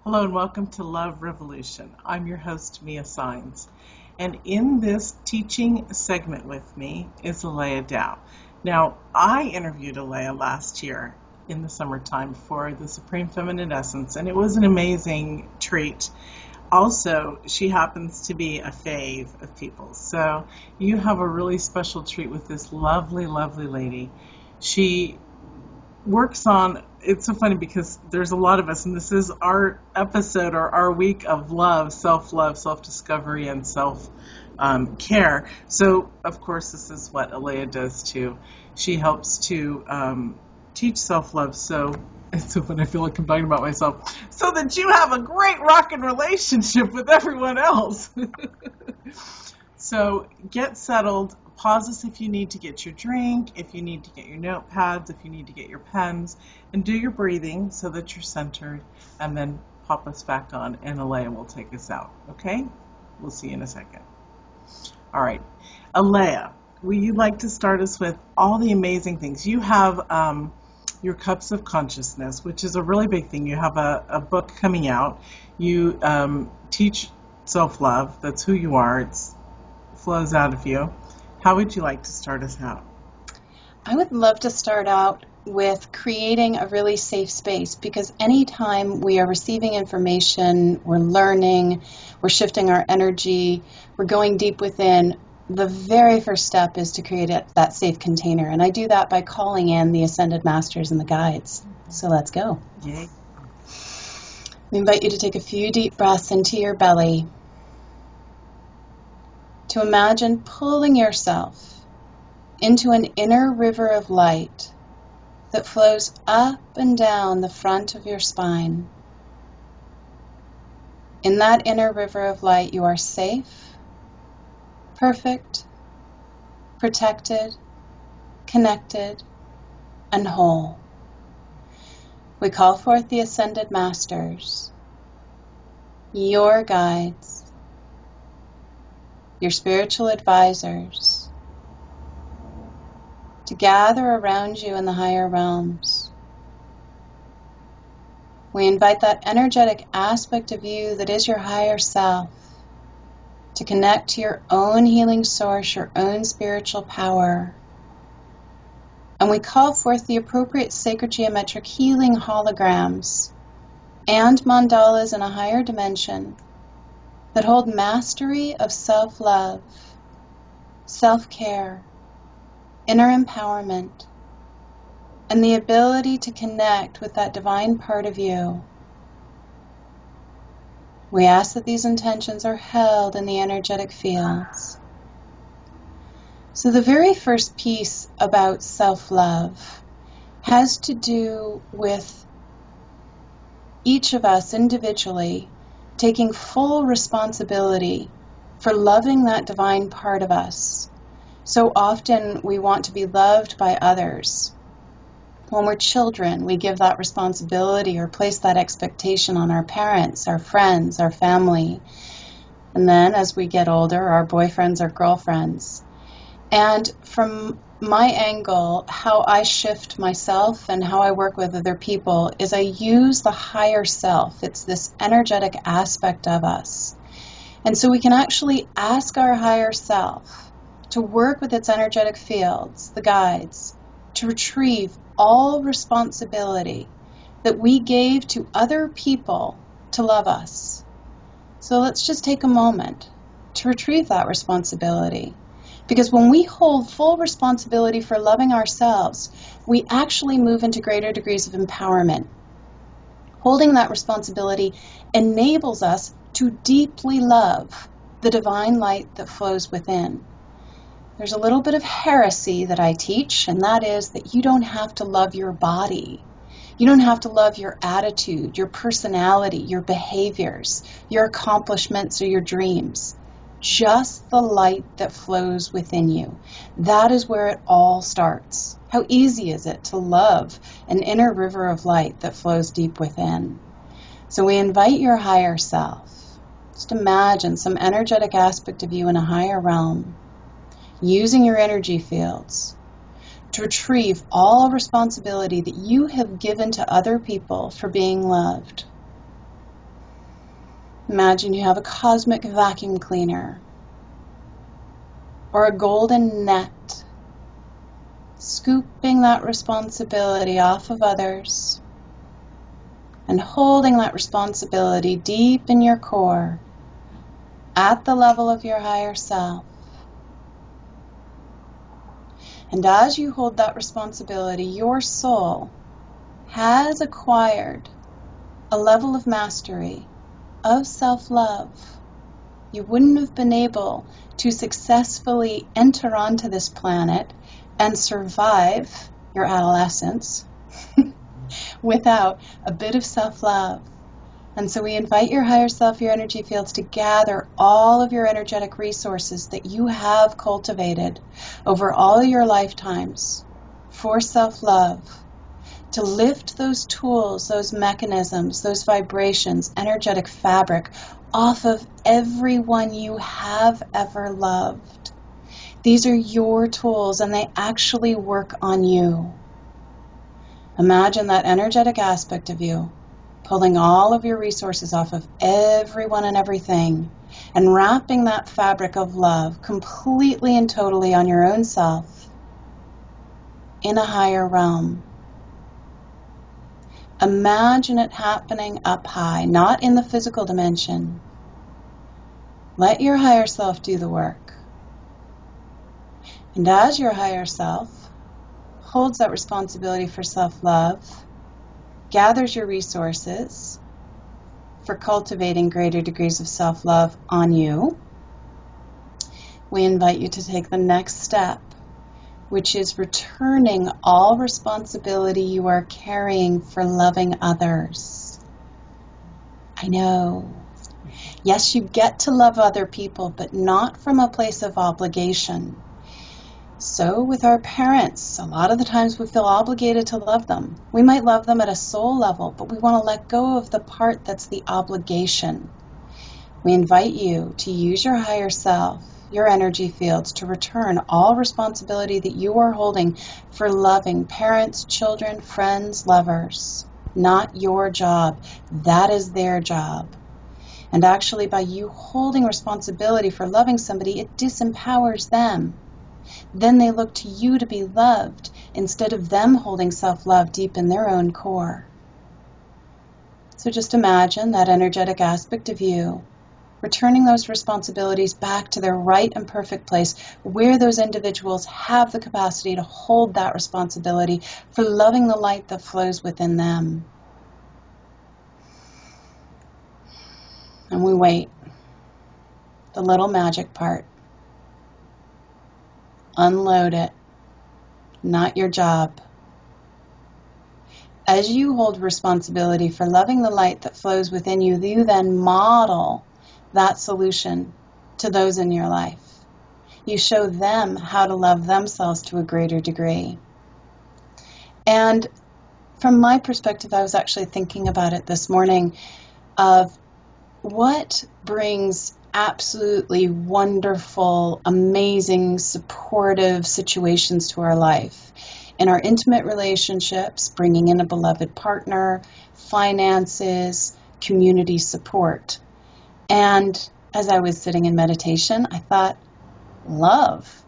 Hello and welcome to Love Revolution. I'm your host, Mia Saenz. And in this teaching segment with me is Aleya Dao. Now, I interviewed Aleya last year in the summertime for the Supreme Feminine Essence, and it was an amazing treat. Also, she happens to be a fave of people's. So you have a really special treat with this lovely, lovely lady. She works on, it's so funny because there's a lot of us, and this is our episode or our week of love, self-discovery, and self-care. So, of course, this is what Aleya does too. She helps to teach self-love. So it's so funny, I feel like I'm talking about myself. So that you have a great rockin' relationship with everyone else. So get settled. Pause this if you need to get your drink, if you need to get your notepads, if you need to get your pens, and do your breathing so that you're centered, and then pop us back on, and Aleya will take us out, okay? We'll see you in a second. All right. Aleya, would you like to start us with all the amazing things? You have your Cups of Consciousness, which is a really big thing. You have a book coming out. You teach self-love. That's who you are. It flows out of you. How would you like to start us out? I would love to start out with creating a really safe space, because anytime we are receiving information, we're learning, we're shifting our energy, we're going deep within, the very first step is to create that safe container. And I do that by calling in the Ascended Masters and the Guides. So let's go. Yay. We invite you to take a few deep breaths into your belly, to imagine pulling yourself into an inner river of light that flows up and down the front of your spine. In that inner river of light, you are safe, perfect, protected, connected, and whole. We call forth the Ascended Masters, your guides, your spiritual advisors, to gather around you in the higher realms. We invite that energetic aspect of you that is your higher self to connect to your own healing source, your own spiritual power. And we call forth the appropriate sacred geometric healing holograms and mandalas in a higher dimension that hold mastery of self-love, self-care, inner empowerment, and the ability to connect with that divine part of you. We ask that these intentions are held in the energetic fields. So the very first piece about self-love has to do with each of us individually taking full responsibility for loving that divine part of us. So often we want to be loved by others. When we're children, we give that responsibility or place that expectation on our parents, our friends, our family. And then as we get older, our boyfriends or girlfriends. And from my angle, how I shift myself and how I work with other people is I use the higher self. It's this energetic aspect of us. And so we can actually ask our higher self to work with its energetic fields, the guides, to retrieve all responsibility that we gave to other people to love us. So let's just take a moment to retrieve that responsibility. Because when we hold full responsibility for loving ourselves, we actually move into greater degrees of empowerment. Holding that responsibility enables us to deeply love the divine light that flows within. There's a little bit of heresy that I teach, and that is that you don't have to love your body. You don't have to love your attitude, your personality, your behaviors, your accomplishments, or your dreams. Just the light that flows within you. That is where it all starts. How easy is it to love an inner river of light that flows deep within? So we invite your higher self. Just imagine some energetic aspect of you in a higher realm, using your energy fields to retrieve all responsibility that you have given to other people for being loved. Imagine you have a cosmic vacuum cleaner or a golden net, scooping that responsibility off of others and holding that responsibility deep in your core at the level of your higher self. And as you hold that responsibility, your soul has acquired a level of mastery of self-love. You wouldn't have been able to successfully enter onto this planet and survive your adolescence without a bit of self-love. And so we invite your higher self, your energy fields, to gather all of your energetic resources that you have cultivated over all your lifetimes for self-love, to lift those tools, those mechanisms, those vibrations, energetic fabric off of everyone you have ever loved. These are your tools, and they actually work on you. Imagine that energetic aspect of you, pulling all of your resources off of everyone and everything, and wrapping that fabric of love completely and totally on your own self in a higher realm. Imagine it happening up high, not in the physical dimension. Let your higher self do the work. And as your higher self holds that responsibility for self-love, gathers your resources for cultivating greater degrees of self-love on you, we invite you to take the next step, which is returning all responsibility you are carrying for loving others. I know. Yes, you get to love other people, but not from a place of obligation. So with our parents, a lot of the times we feel obligated to love them. We might love them at a soul level, but we want to let go of the part that's the obligation. We invite you to use your higher self, your energy fields, to return all responsibility that you are holding for loving parents, children, friends, lovers. Not your job. That is their job. And actually, by you holding responsibility for loving somebody, it disempowers them. Then they look to you to be loved instead of them holding self-love deep in their own core. So just imagine that energetic aspect of you returning those responsibilities back to their right and perfect place, where those individuals have the capacity to hold that responsibility for loving the light that flows within them. And we wait. The little magic part. Unload it. Not your job. As you hold responsibility for loving the light that flows within you, you then model that solution to those in your life. You show them how to love themselves to a greater degree. And from my perspective, I was actually thinking about it this morning of what brings absolutely wonderful, amazing, supportive situations to our life. In our intimate relationships, bringing in a beloved partner, finances, community support. And as I was sitting in meditation, I thought, love.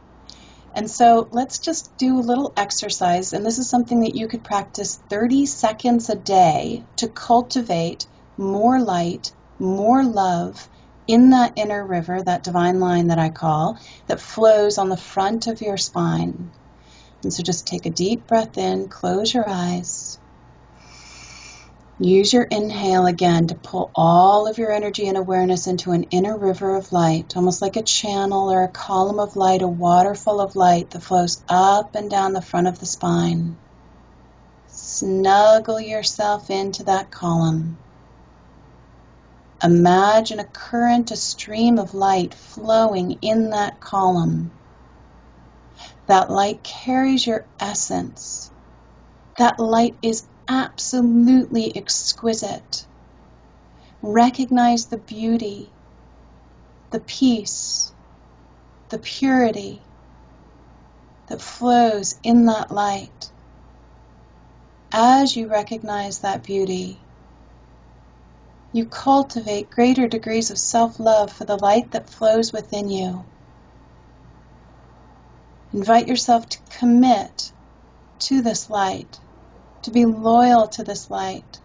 And so let's just do a little exercise, and this is something that you could practice 30 seconds a day to cultivate more light, more love in that inner river, that divine line that I call, that flows on the front of your spine. And so just take a deep breath in, close your eyes. Use your inhale again to pull all of your energy and awareness into an inner river of light, almost like a channel or a column of light, a waterfall of light that flows up and down the front of the spine. Snuggle yourself into that column. Imagine a current, a stream of light flowing in that column. That light carries your essence. That light is absolutely exquisite. Recognize the beauty, the peace, the purity that flows in that light. As you recognize that beauty, you cultivate greater degrees of self-love for the light that flows within you. Invite yourself to commit to this light, to be loyal to this light,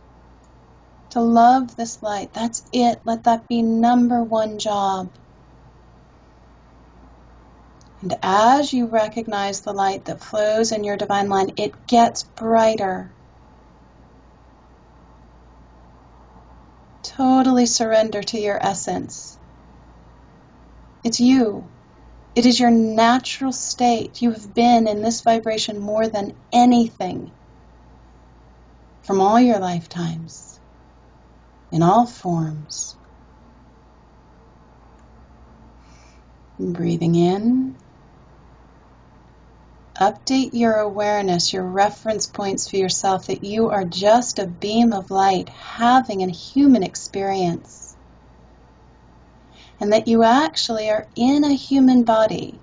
to love this light. That's it. Let that be number one job. And as you recognize the light that flows in your divine line, it gets brighter. Totally surrender to your essence. It's you. It is your natural state. You have been in this vibration more than anything from all your lifetimes, in all forms. And breathing in. Update your awareness, your reference points for yourself, that you are just a beam of light having a human experience. And that you actually are in a human body.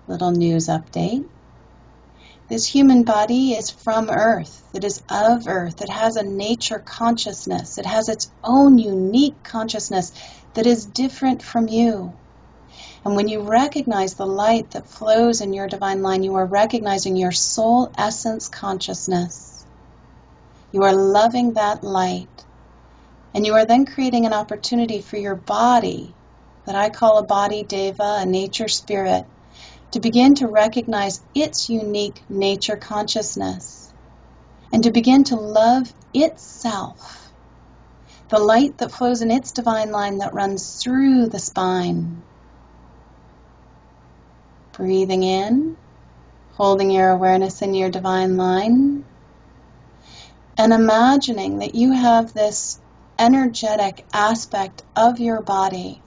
Little news update. This human body is from Earth. It is of Earth. It has a nature consciousness. It has its own unique consciousness that is different from you. And when you recognize the light that flows in your divine line, you are recognizing your soul essence consciousness. You are loving that light. And you are then creating an opportunity for your body, that I call a body deva, a nature spirit, to begin to recognize its unique nature consciousness. And to begin to love itself. The light that flows in its divine line that runs through the spine. Breathing in, holding your awareness in your divine line, and imagining that you have this energetic aspect of your body,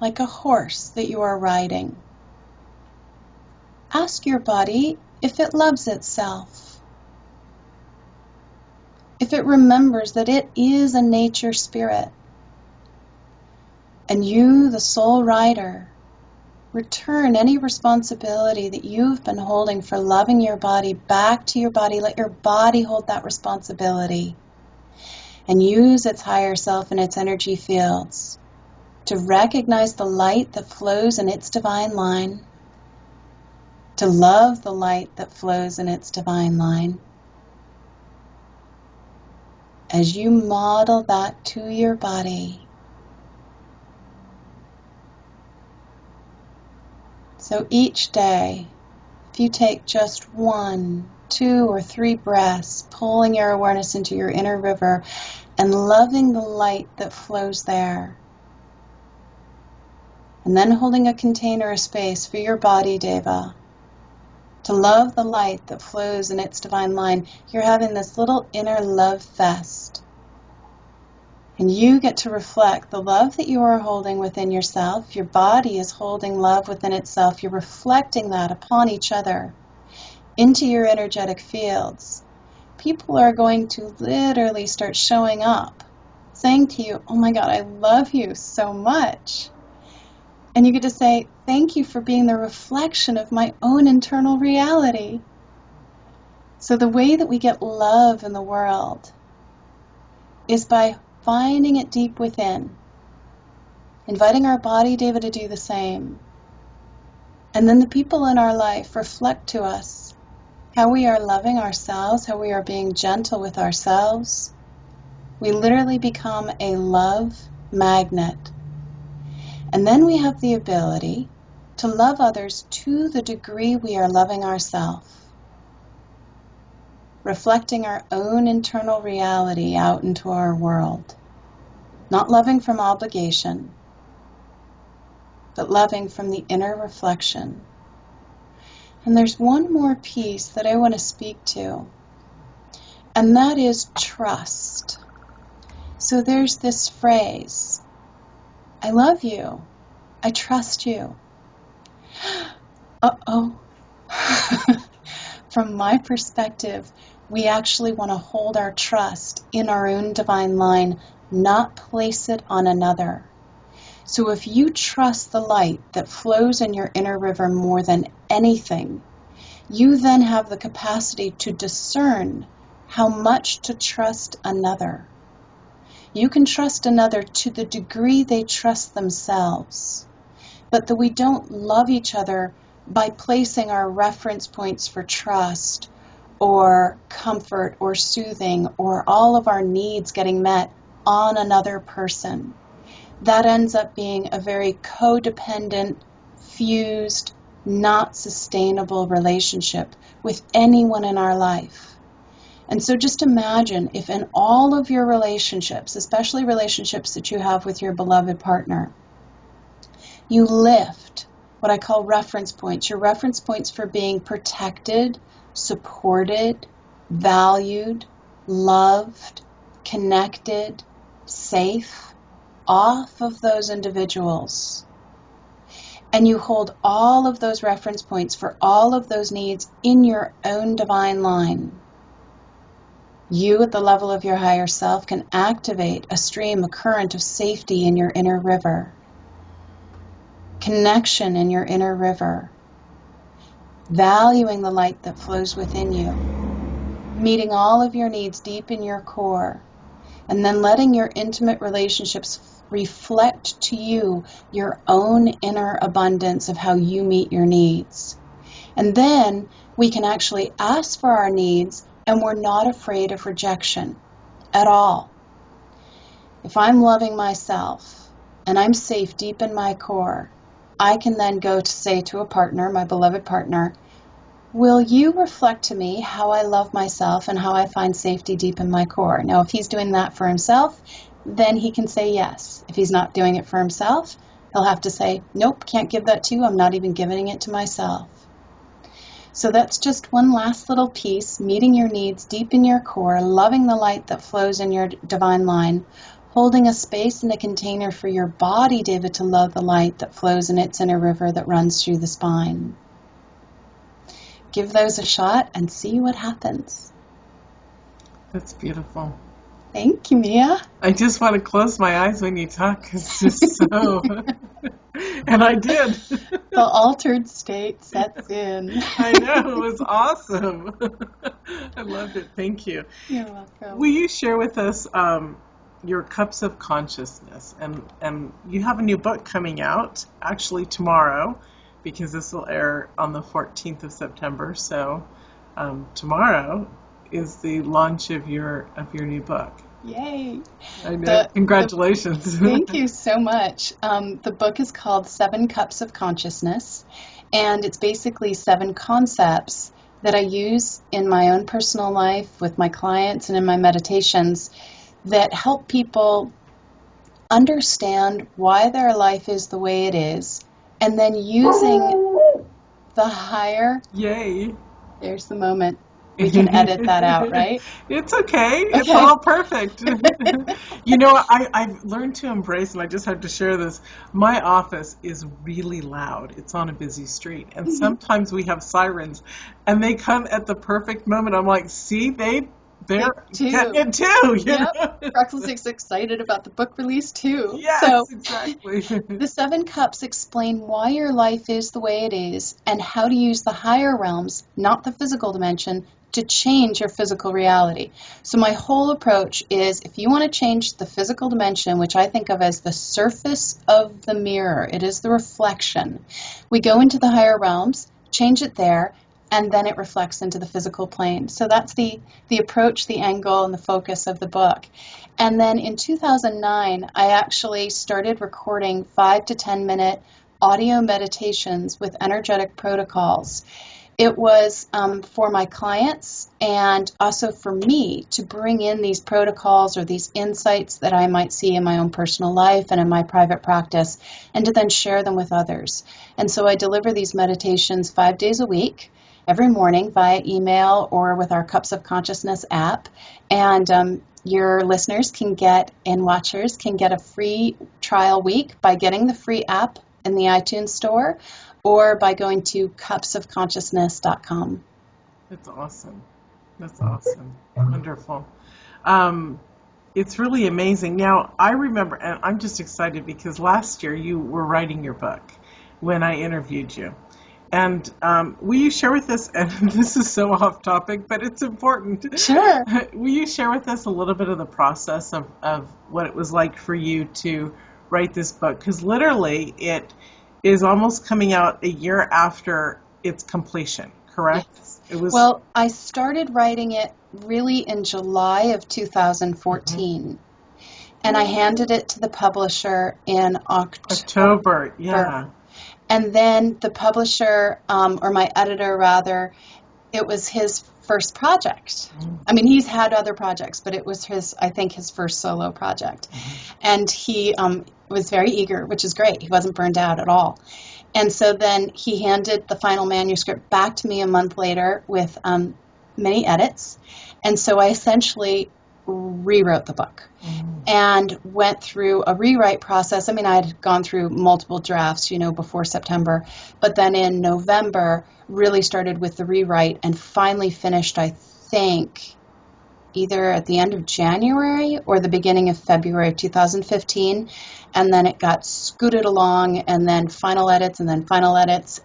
like a horse that you are riding. Ask your body if it loves itself, if it remembers that it is a nature spirit, and you, the soul rider, return any responsibility that you've been holding for loving your body back to your body. Let your body hold that responsibility and use its higher self and its energy fields to recognize the light that flows in its divine line, to love the light that flows in its divine line. As you model that to your body, so each day, if you take just 1, 2, or 3 breaths, pulling your awareness into your inner river and loving the light that flows there, and then holding a container, a space for your body, Deva, to love the light that flows in its divine line, you're having this little inner love fest. And you get to reflect the love that you are holding within yourself. Your body is holding love within itself. You're reflecting that upon each other into your energetic fields. People are going to literally start showing up, saying to you, "Oh my God, I love you so much." And you get to say, "Thank you for being the reflection of my own internal reality." So the way that we get love in the world is by finding it deep within, inviting our body, David, to do the same. And then the people in our life reflect to us how we are loving ourselves, how we are being gentle with ourselves. We literally become a love magnet. And then we have the ability to love others to the degree we are loving ourselves, reflecting our own internal reality out into our world. Not loving from obligation, but loving from the inner reflection. And there's one more piece that I want to speak to, and that is trust. So there's this phrase, "I love you, I trust you." Uh-oh. From my perspective, we actually want to hold our trust in our own divine line, not place it on another. So if you trust the light that flows in your inner river more than anything, you then have the capacity to discern how much to trust another. You can trust another to the degree they trust themselves, but that we don't love each other by placing our reference points for trust or comfort or soothing or all of our needs getting met on another person. That ends up being a very codependent, fused, not sustainable relationship with anyone in our life. And so just imagine if in all of your relationships, especially relationships that you have with your beloved partner, you lift what I call reference points, your reference points for being protected, supported, valued, loved, connected, safe, off of those individuals. And you hold all of those reference points for all of those needs in your own divine line. You, at the level of your higher self, can activate a stream, a current of safety in your inner river. Connection in your inner river. Valuing the light that flows within you. Meeting all of your needs deep in your core. And then letting your intimate relationships reflect to you your own inner abundance of how you meet your needs. And then we can actually ask for our needs, and we're not afraid of rejection at all. If I'm loving myself and I'm safe deep in my core, I can then go to say to a partner, my beloved partner, will you reflect to me how I love myself and how I find safety deep in my core? Now, if he's doing that for himself, then he can say yes. If he's not doing it for himself, he'll have to say, nope, can't give that to you. I'm not even giving it to myself. So that's just one last little piece, meeting your needs deep in your core, loving the light that flows in your divine line, holding a space and a container for your body, David, to love the light that flows in its inner river that runs through the spine. Give those a shot and see what happens. That's beautiful. Thank you, Mia. I just want to close my eyes when you talk. It's just so... And I did. The altered state sets in. I know. It was awesome. I loved it. Thank you. You're welcome. Will you share with us your cups of consciousness? And you have a new book coming out, actually tomorrow, because this will air on the 14th of September. So tomorrow is the launch of your new book. Yay! I know. Congratulations. Thank you so much. The book is called 7 Cups of Consciousness, and it's basically 7 concepts that I use in my own personal life with my clients and in my meditations that help people understand why their life is the way it is, and then using the higher... Yay! There's the moment. We can edit that out, right? It's okay. It's all perfect. You know, I've learned to embrace, and I just have to share this. My office is really loud. It's on a busy street. And sometimes we have sirens, and they come at the perfect moment. I'm like, see, they're getting it too. Yep. Recklessly's excited about the book release too. Yes, so, exactly. The 7 cups explain why your life is the way it is and how to use the higher realms, not the physical dimension, to change your physical reality. So my whole approach is, if you want to change the physical dimension, which I think of as the surface of the mirror, it is the reflection. We go into the higher realms, change it there, and then it reflects into the physical plane. So that's the approach, the angle, and the focus of the book. And then in 2009, I actually started recording 5 to 10 minute audio meditations with energetic protocols. It was for my clients and also for me to bring in these protocols or these insights that I might see in my own personal life and in my private practice, and to then share them with others. And so I deliver these meditations 5 days a week, every morning via email or with our Cups of Consciousness app. And your listeners can get, and watchers can get a free trial week by getting the free app in the iTunes store, or by going to cupsofconsciousness.com. That's awesome. That's awesome. Wonderful. It's really amazing. Now, I remember, and I'm just excited because last year you were writing your book when I interviewed you. And will you share with us, and this is so off topic, but it's important. Sure. Will you share with us a little bit of the process of what it was like for you to write this book? Because literally it is almost coming out a year after its completion, correct? Yes. It was. Well, I started writing it really in July of 2014, and I handed it to the publisher in October, yeah. And then the publisher, or my editor rather, it was his first project. I mean, he's had other projects, but it was I think his first solo project. And he was very eager, which is great. He wasn't burned out at all. And so then he handed the final manuscript back to me a month later with many edits. And so I essentially rewrote the book and went through a rewrite process. I mean, I had gone through multiple drafts, before September, but then in November really started with the rewrite and finally finished, I think, either at the end of January or the beginning of February of 2015. And then it got scooted along, and then final edits, and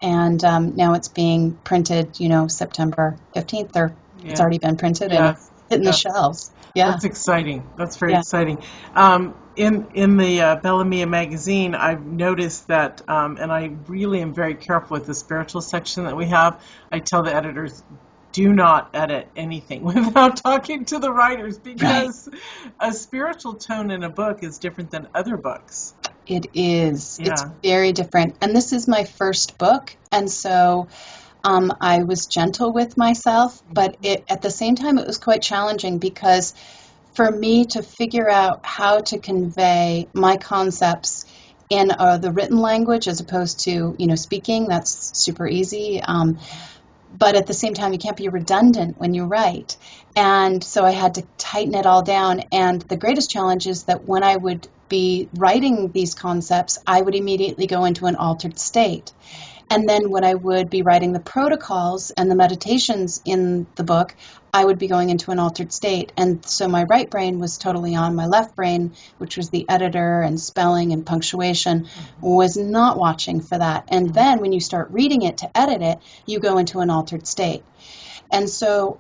and now it's being printed, September 15th, or it's already been printed and hitting the shelves. Yeah. That's exciting. That's very exciting. In the Bella Mia magazine, I've noticed that, and I really am very careful with the spiritual section that we have. I tell the editors, do not edit anything without talking to the writers, because a spiritual tone in a book is different than other books. It is. Yeah. It's very different. And this is my first book, and so I was gentle with myself, but at the same time, it was quite challenging, because for me to figure out how to convey my concepts in the written language as opposed to, speaking, that's super easy. But at the same time, you can't be redundant when you write. And so I had to tighten it all down. And the greatest challenge is that when I would be writing these concepts, I would immediately go into an altered state. And then when I would be writing the protocols and the meditations in the book, I would be going into an altered state. And so my right brain was totally on. My left brain, which was the editor and spelling and punctuation, was not watching for that. And then when you start reading it to edit it, you go into an altered state. And so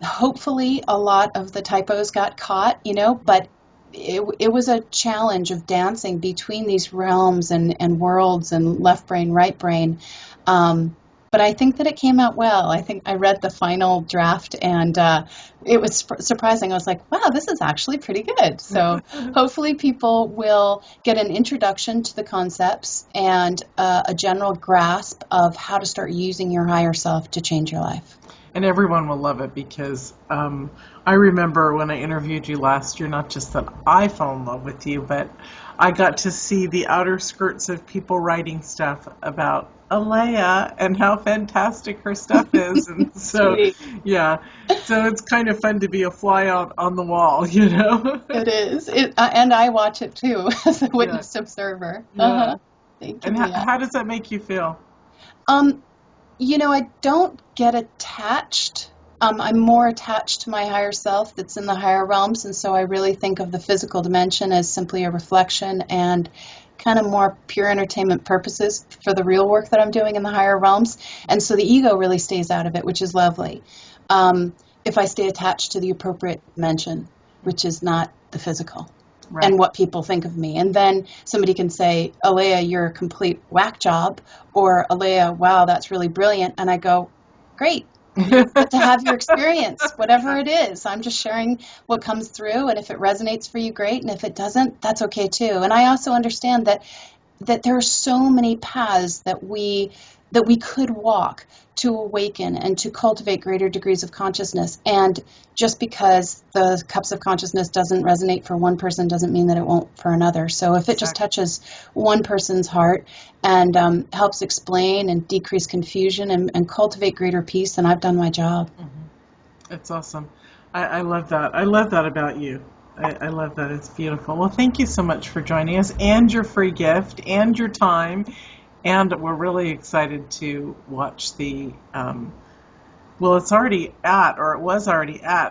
hopefully a lot of the typos got caught, but it was a challenge of dancing between these realms and worlds and left brain, right brain. But I think that it came out well. I think I read the final draft, and it was surprising. I was like, wow, this is actually pretty good. So hopefully people will get an introduction to the concepts and a general grasp of how to start using your higher self to change your life. And everyone will love it, because I remember when I interviewed you last year, not just that I fell in love with you, but I got to see the outer skirts of people writing stuff about Aleya and how fantastic her stuff is. And so, so it's kind of fun to be a fly out on the wall, It is. And I watch it too as a witness observer. Yeah. Thank you. And how does that make you feel? I don't get attached. I'm more attached to my higher self that's in the higher realms, and so I really think of the physical dimension as simply a reflection and kind of more pure entertainment purposes for the real work that I'm doing in the higher realms. And so the ego really stays out of it, which is lovely. If I stay attached to the appropriate dimension, which is not the physical. Right. And what people think of me. And then somebody can say, Aleya, you're a complete whack job, or Aleya, wow, that's really brilliant. And I go, great. But to have your experience, whatever it is, I'm just sharing what comes through. And if it resonates for you, great. And if it doesn't, that's okay too. And I also understand that there are so many paths that we could walk to awaken and to cultivate greater degrees of consciousness. And just because the cups of consciousness doesn't resonate for one person doesn't mean that it won't for another. So if it just touches one person's heart and helps explain and decrease confusion and cultivate greater peace, then I've done my job. That's awesome. I love that. I love that about you. I love that. It's beautiful. Well, thank you so much for joining us, and your free gift and your time. And we're really excited to watch the, well, it was already at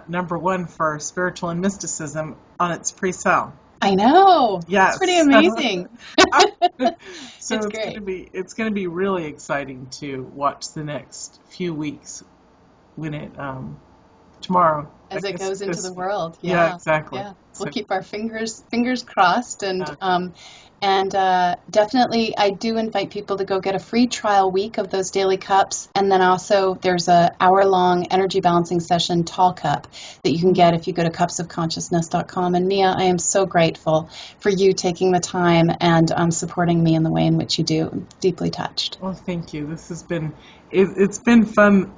#1 for spiritual and mysticism on its pre-sale. I know. Yes. It's pretty amazing. So It's it's great. going to be really exciting to watch the next few weeks when it tomorrow As I it guess, goes into this- the world. Yeah, exactly. Yeah. So- We'll keep our fingers crossed, and definitely I do invite people to go get a free trial week of those daily cups, and then also there's a hour-long energy balancing session, Tall Cup, that you can get if you go to cupsofconsciousness.com. And Mia, I am so grateful for you taking the time and supporting me in the way in which you do. I'm deeply touched. Well, thank you. This has been it's been fun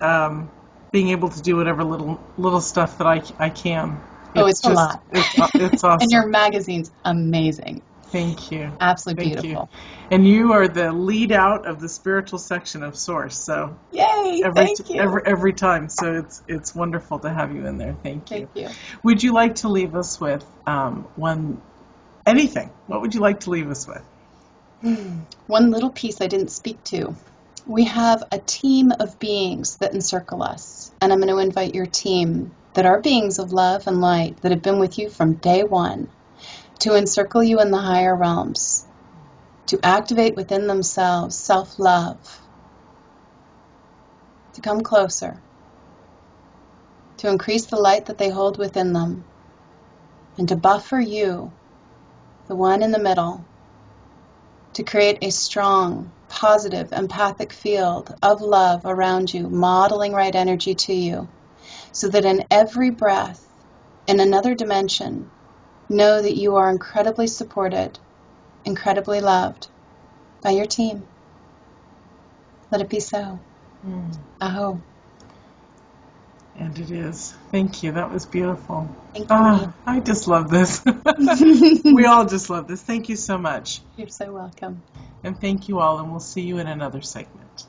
being able to do whatever little stuff that I can. It's a lot. It's awesome. And your magazine's amazing. Thank you. Absolutely Thank beautiful. you. And you are the lead out of the spiritual section of Source. So Yay! Thank you. every time. So it's wonderful to have you in there. Thank you. Thank you. Would you like to leave us with anything? What would you like to leave us with? One little piece I didn't speak to. We have a team of beings that encircle us, and I'm going to invite your team that are beings of love and light that have been with you from day one to encircle you in the higher realms, to activate within themselves self-love, to come closer, to increase the light that they hold within them, and to buffer you, the one in the middle, to create a strong, positive, empathic field of love around you, modeling right energy to you, so that in every breath, in another dimension, know that you are incredibly supported, incredibly loved by your team. Let it be so. Aho. And it is. Thank you. That was beautiful. Thank you. I just love this. We all just love this. Thank you so much. You're so welcome. And thank you all, and we'll see you in another segment.